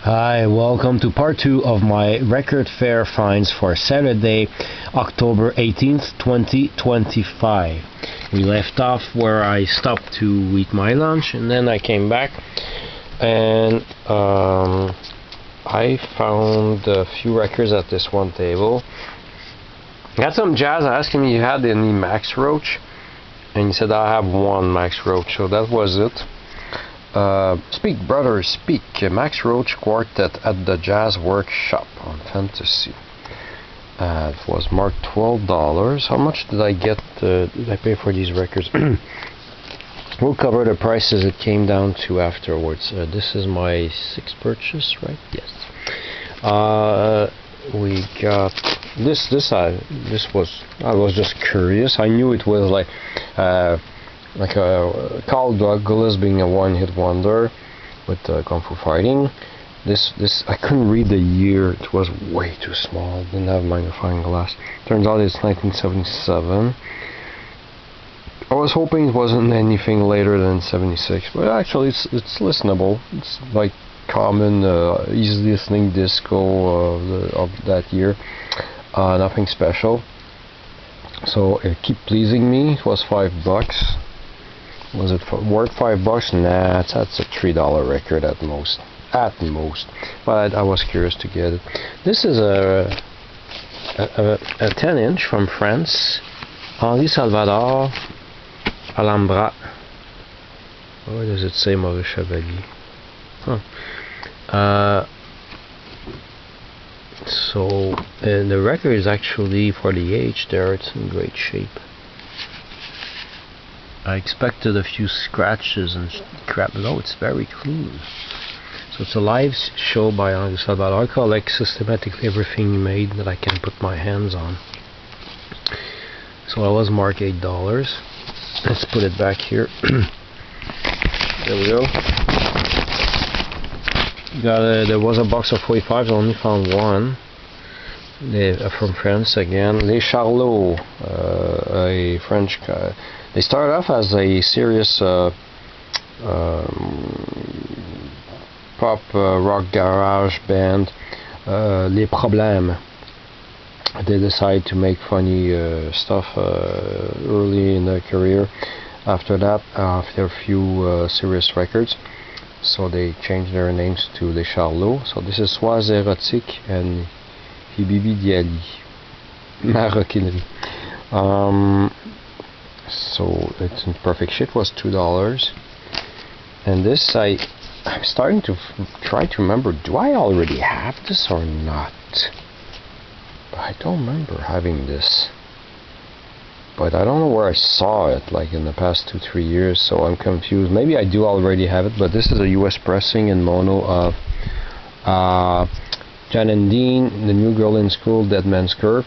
Hi, welcome to part 2 of my record fair finds for Saturday, October 18th, 2025. We left off where I stopped to eat my lunch and then I came back and I found a few records at this one table. I got some jazz. I asked him if he had any Max Roach and he said I have one Max Roach, so that was it. Speak Brothers Speak, Max Roach Quartet at the Jazz Workshop on Fantasy. It was marked $12. How much did I get? Did I pay for these records? We'll cover the prices it came down to afterwards. This is my sixth purchase, right? Yes. We got this. I was just curious. I knew it was like Carl Douglas being a one-hit wonder with Kung Fu Fighting. This I couldn't read the year. It was way too small. Didn't have magnifying glass. Turns out it's 1977. I was hoping it wasn't anything later than 76, but actually it's listenable. It's like common, easy listening disco of that year. Nothing special. So Keep Pleasing Me. It was $5. Was it worth $5? Nah, that's a $3 record at most. But I was curious to get it. This is a 10-inch from France. Henri Salvador Alhambra. Where does it say Maurice Chevalier? Huh. So the record is actually, for the age there, it's in great shape. I expected a few scratches and crap. No, it's very clean. So it's a live show by Henri Salvador. I collect systematically everything he made that I can put my hands on. So I was marked $8. Let's put it back here. There we go. There was a box of 45s. I only found one. From France again. Les Charlots, a French guy. They started off as a serious pop rock garage band, Les Problèmes. They decided to make funny stuff early in their career. After that, after a few serious records, so they changed their names to Les Charlots. So this is Sois Érotique and Hibibi Diali. Maroquinerie. So it's in perfect shape. Was $2. And this I'm starting to try to remember, do I already have this or not? I don't remember having this, but I don't know where I saw it, like in the past 2-3 years, so I'm confused. Maybe I do already have it, but this is a US pressing in mono of Jan and Dean, The New Girl in School, Dead Man's Curve,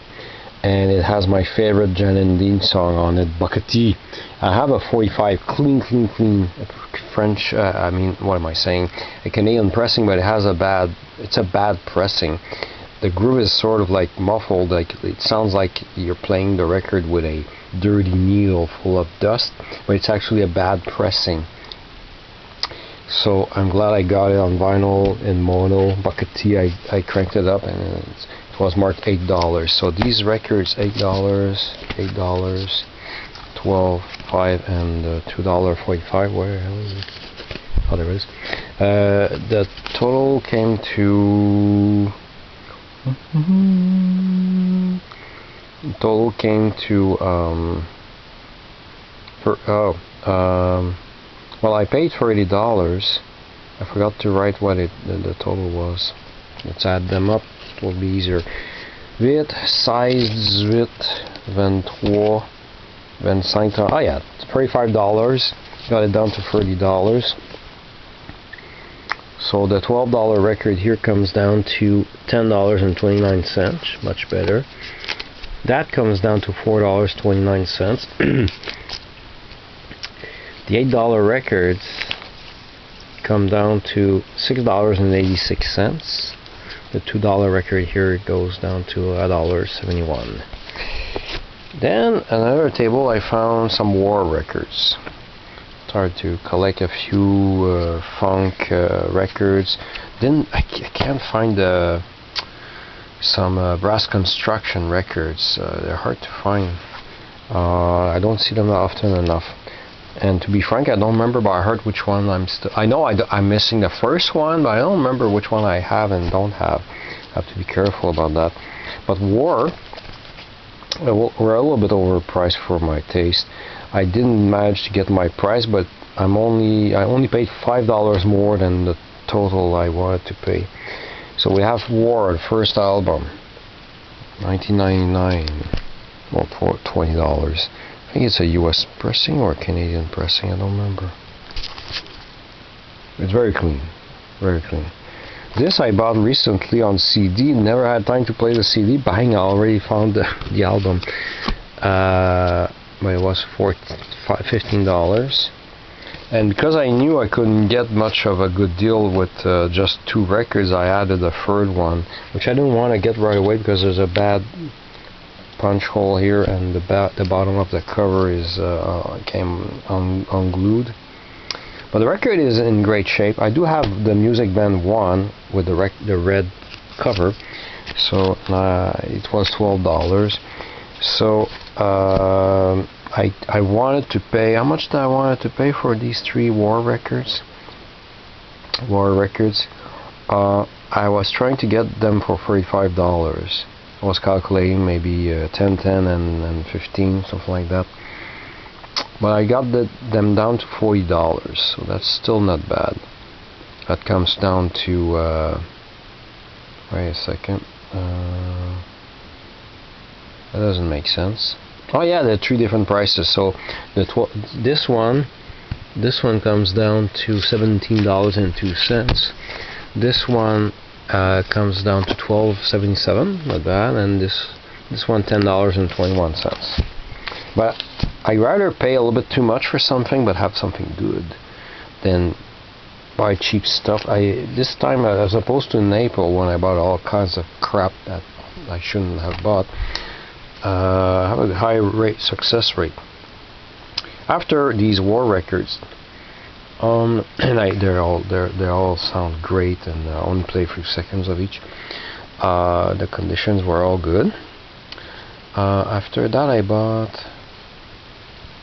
and it has my favorite Jan and Dean song on it, Buckety. I have a 45 clean French, what am I saying? A Canadian pressing, but it's a bad pressing. The groove is sort of like muffled, like it sounds like you're playing the record with a dirty needle full of dust, but it's actually a bad pressing. So I'm glad I got it on vinyl in mono. Buckety, I cranked it up and it was marked $8. So these records, $8, $8, 12, 5, and $2.45. Where the hell is it? Oh, there it is. The total came to well, I paid for $80. I forgot to write what the total was. Let's add them up. It will be easier. 8, 16, 18, 23, 25. Oh yeah, it's $35. Got it down to $30. So the $12 record here comes down to $10.29, much better. That comes down to $4.29. The $8 records come down to $6.86. The $2 record here goes down to $1.71. Then another table, I found some war records. started to collect a few funk records. Then I can't find some Brass Construction records. They're hard to find. I don't see them often enough. And to be frank, I don't remember by heart which one I know I'm missing the first one, but I don't remember which one I have and don't have. I have to be careful about that. But War were a little bit overpriced for my taste. I didn't manage to get my price, but I only paid $5 more than the total I wanted to pay. So we have War, the first album, 1999, well, for $20. I think it's a US pressing or a Canadian pressing, I don't remember. It's very clean, very clean. This I bought recently on CD, never had time to play the CD, bang, I already found the album. But it was $15. And because I knew I couldn't get much of a good deal with just 2 records, I added a third one, which I didn't want to get right away because there's a bad punch hole here, and the bottom of the cover is came unglued. But the record is in great shape. I do have the Music Band 1 with the red cover, so it was $12. So I wanted to pay. How much did I wanted to pay for these 3 War records? I was trying to get them for $35. I was calculating maybe 10, 10, and 15, something like that. But I got them down to $40, so that's still not bad. That comes down to wait a second. That doesn't make sense. Oh yeah, there are 3 different prices. So this one comes down to $17.02. This one comes down to $12.77, not bad, and this one $10.21. But I'd rather pay a little bit too much for something but have something good than buy cheap stuff. This time, as opposed to in April when I bought all kinds of crap that I shouldn't have bought, I have a high success rate. After these War records, and they all sound great, and I only play a few seconds of each. The conditions were all good. After that, I bought.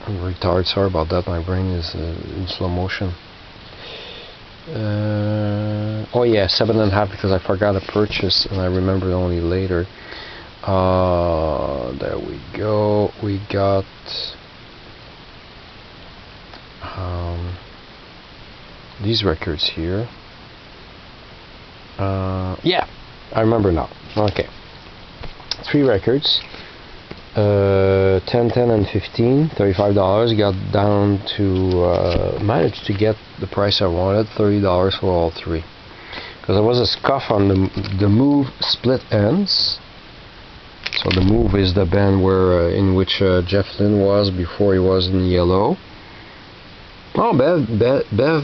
I'm retarded. Sorry about that. My brain is in slow motion. Oh yeah, 7.5 because I forgot to purchase, and I remembered only later. There we go. We got. These records here. Yeah, I remember now. Okay, 3 records. 10, 10, and 15, $35. Got down to managed to get the price I wanted, $30 for all 3. Because there was a scuff on the Move split ends. So the Move is the band where in which Jeff Lynne was before he was in Yellow. Oh, Bev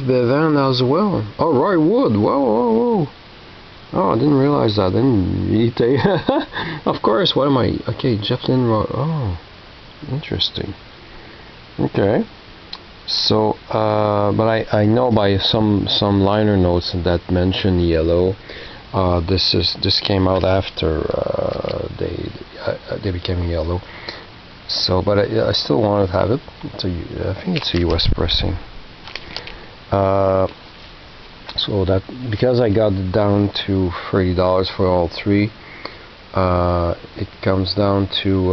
Bevan as well. Oh, Roy Wood. Whoa. Oh, I didn't realize that. Of course. What am I? Okay, Jeff Lynne. Oh, interesting. Okay. So, but I know by some liner notes that mention Yellow. This came out after they became Yellow. So, but I still want to have it. I think it's a US pressing. So that because I got it down to $30 for all 3, it comes down to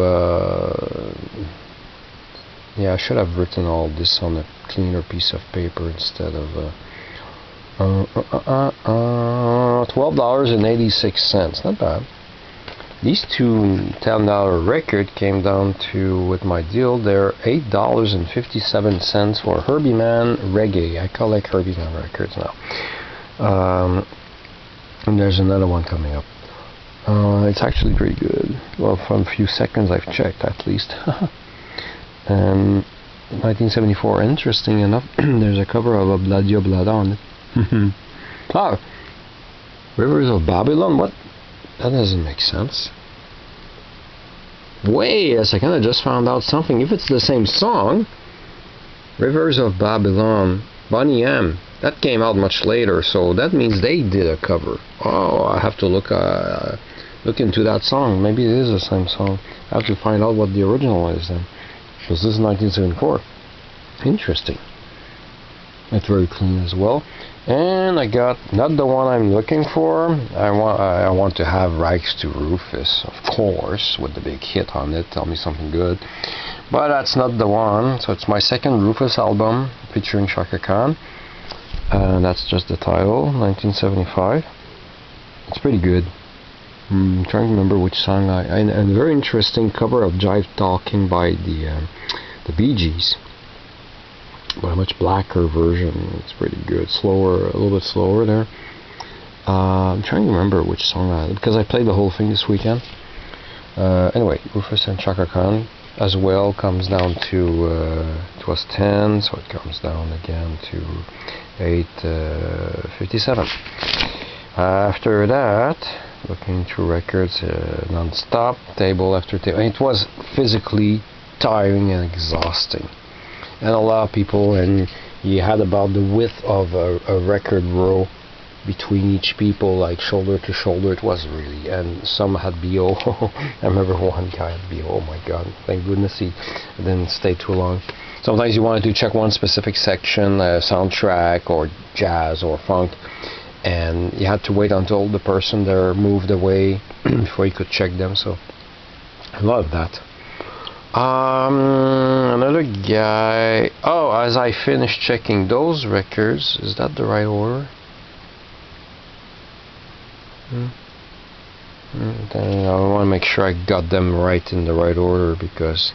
yeah. I should have written all this on a cleaner piece of paper instead of $12.86. Not bad. These 2 $10 record came down to, with my deal, they're $8.57 for Herbie Mann Reggae. I collect Herbie Mann records now. And there's another one coming up. It's actually pretty good. Well, from a few seconds I've checked, at least. And 1974, interesting enough, there's a cover of Obladia Oblada on it. Ah, Rivers of Babylon? What? That doesn't make sense. Wait a second, I just found out something. If it's the same song, Rivers of Babylon, Boney M. That came out much later, so that means they did a cover. Oh, I have to look into that song. Maybe it is the same song. I have to find out what the original is then, because this is 1974. Interesting. It's very clean as well. And I got not the one I'm looking for. I want to have Rags to Rufus, of course, with the big hit on it. Tell me something good. But that's not the one. So it's my second Rufus album featuring Chaka Khan. That's just the title, 1975. It's pretty good. I'm trying to remember which song and a very interesting cover of Jive Talking by the Bee Gees. But a much blacker version. It's pretty good. Slower, a little bit slower there. I'm trying to remember which song because I played the whole thing this weekend. Anyway, Rufus and Chaka Khan as well comes down to it was 10, so it comes down again to 8:57. After that, looking through records non-stop, table after table. It was physically tiring and exhausting. And a lot of people, and you had about the width of a record row between each people, like shoulder to shoulder. It was really, and some had BO. I remember one guy had BO. Oh my god, thank goodness he didn't stay too long. Sometimes you wanted to check one specific section, soundtrack or jazz or funk, and you had to wait until the person there moved away before you could check them. So I love that. Another guy. Oh, as I finished checking those records, is that the right order? Then I want to make sure I got them right in the right order because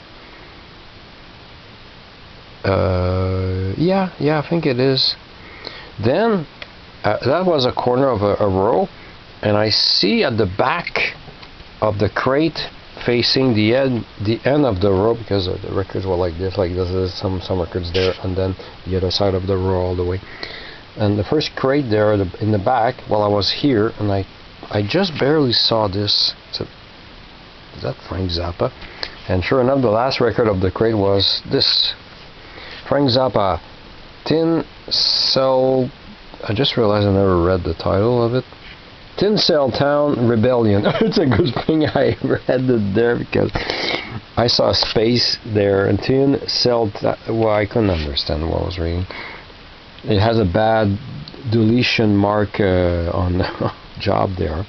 yeah, I think it is. Then that was a corner of a row, and I see at the back of the crate, facing the end of the row, because the records were like this, there's some records there, and then the other side of the row all the way. And the first crate there in the back, while I was here, and I just barely saw this. Is that Frank Zappa? And sure enough, the last record of the crate was this. Frank Zappa, Tin Cell. I just realized I never read the title of it. Tin Cell Town Rebellion. It's a good thing I read it there because I saw a space there. And Tin Cell. Well, I couldn't understand what I was reading. It has a bad deletion mark on the job there.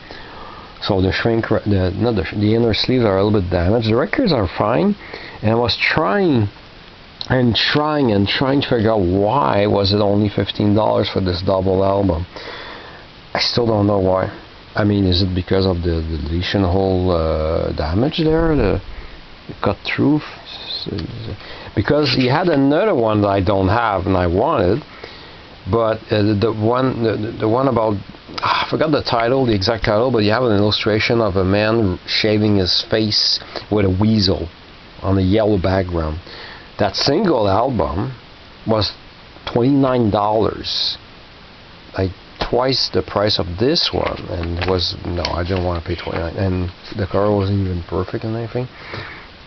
So the shrink, the inner sleeves are a little bit damaged. The records are fine, and I was trying to figure out why was it only $15 for this double album. I still don't know why. I mean, is it because of the deletion hole damage there, the cut through? Because he had another one that I don't have and I wanted, but the one about, I forgot the title, the exact title, but you have an illustration of a man shaving his face with a weasel on a yellow background. That single album was $29, like twice the price of this one, and it was, no, I didn't want to pay $29, and the cover wasn't even perfect and anything.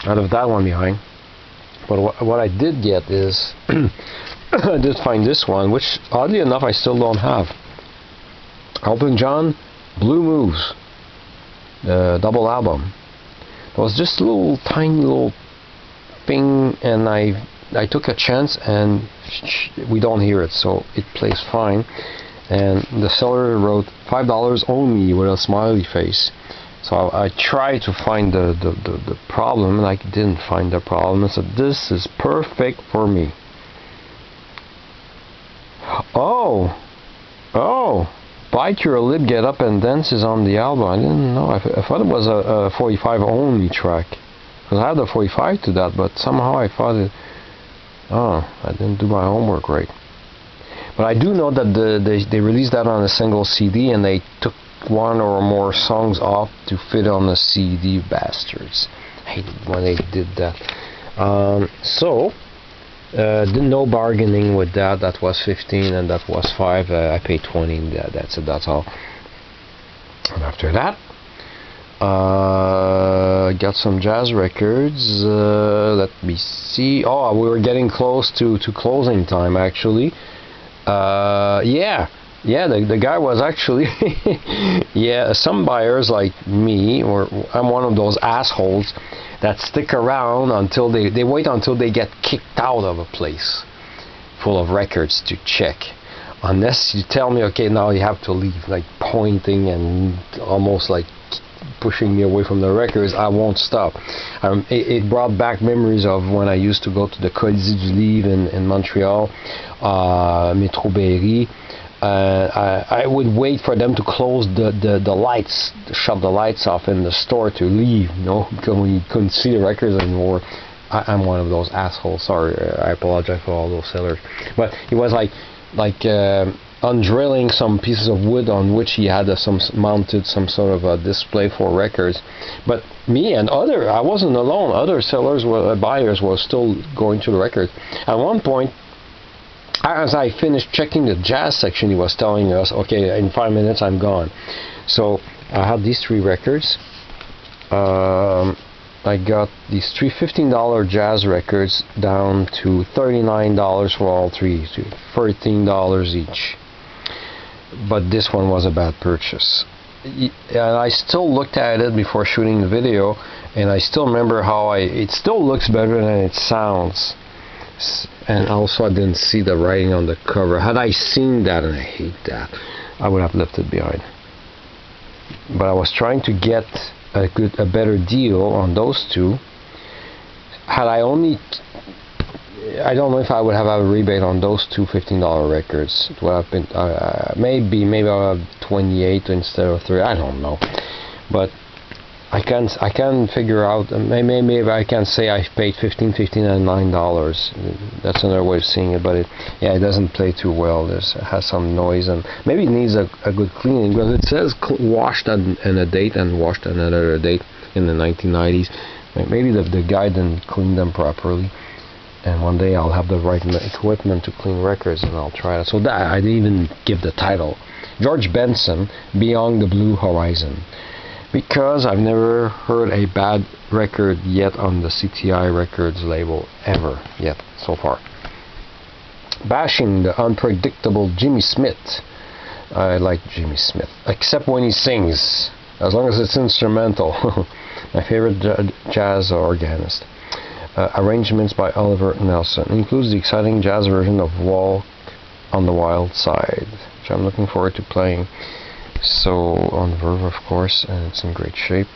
I left that one behind. But what I did get is I did find this one, which oddly enough I still don't have. Elton John, Blue Moves, double album. It was just a little tiny little thing, and I took a chance, and we don't hear it, so it plays fine. And the seller wrote $5 only with a smiley face. So I tried to find the problem, and I didn't find the problem. I said, this is perfect for me. Oh, Bite Your Lip, Get Up and Dance is on the album. I didn't know. I thought it was a 45 only track. Because I had the 45 to that, but somehow I thought it... Oh, I didn't do my homework right. But I do know that they released that on a single CD, and they took one or more songs off to fit on the CD, bastards. I hated when they did that. No bargaining with that. That was 15 and that was 5. I paid 20. That's it. That's all. And after that, Got some jazz records. Let me see. Oh, we were getting close to closing time, actually. Yeah, the guy was actually yeah, some buyers like me, or I'm one of those assholes that stick around until they wait until they get kicked out of a place full of records to check, unless you tell me, okay, now you have to leave, like pointing and almost like pushing me away from the records. I won't stop. It brought back memories of when I used to go to the Colisée du Livre in Montreal, Metro Berry. I would wait for them to close the lights, shut the lights off in the store to leave, you know, because when you couldn't see the records anymore. I'm one of those assholes. Sorry, I apologize for all those sellers. But it was like undrilling some pieces of wood on which he had mounted some sort of a display for records. But me and I wasn't alone. Other sellers, buyers were still going through the records. At one point, as I finished checking the jazz section, he was telling us, okay, in 5 minutes I'm gone. So I had these 3 records. I got these 3 $15 jazz records down to $39 for all 3, to $13 each. But this one was a bad purchase. And I still looked at it before shooting the video, and I still remember how it still looks better than it sounds. And also I didn't see the writing on the cover. Had I seen that, and I hate that, I would have left it behind. But I was trying to get a better deal on those 2. Had I only, I don't know if I would have a rebate on those 2 $15 records. It would have been maybe I'll have 28 instead of 3. I don't know, but I can figure out. Maybe I can say I paid $15 and $9. That's another way of seeing it. But it doesn't play too well. It has some noise, and maybe it needs a good cleaning, because it says washed on a date and washed on another date in the 1990s. Maybe the guy didn't clean them properly. And one day I'll have the right equipment to clean records, and I'll try it. So that I didn't even give the title, George Benson, Beyond the Blue Horizon, because I've never heard a bad record yet on the CTI Records label, ever yet so far. Bashing the unpredictable Jimmy Smith. I like Jimmy Smith, except when he sings, as long as it's instrumental. My favorite jazz organist. Arrangements by Oliver Nelson. Includes the exciting jazz version of Walk on the Wild Side, which I'm looking forward to playing. So on Verve, of course, and it's in great shape.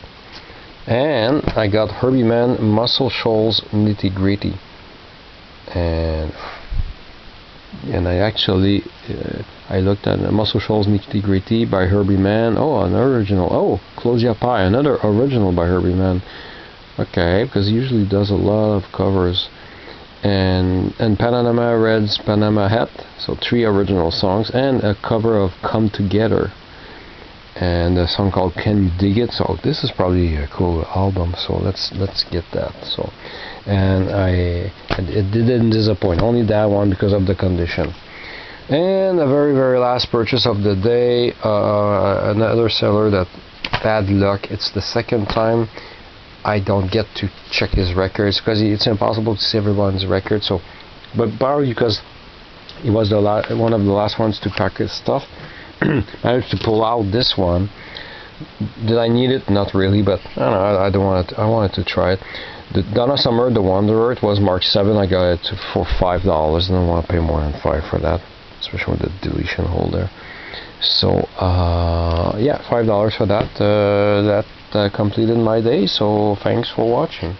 And I got Herbie Mann Muscle Shoals Nitty Gritty, and I actually I looked at Muscle Shoals Nitty Gritty by Herbie Mann. Oh, an original. Oh, Close Your Pie, another original by Herbie Mann. Okay, because he usually does a lot of covers. And Panama Red's Panama Hat, so 3 original songs, and a cover of Come Together, and a song called Can You Dig It. So this is probably a cool album, so let's get that. So, and it didn't disappoint, only that one because of the condition. And the very last purchase of the day, another seller that bad luck. It's the second time I don't get to check his records, because it's impossible to see everyone's records. So, but partly because he was one of the last ones to pack his stuff, managed to pull out this one. Did I need it? Not really, but I don't know. I don't want it. I wanted to try it. The Donna Summer, The Wanderer. It was March 7. I got it for $5. I don't want to pay more than $5 for that, especially with the deletion holder. So yeah, $5 for that. That completed my day. So thanks for watching.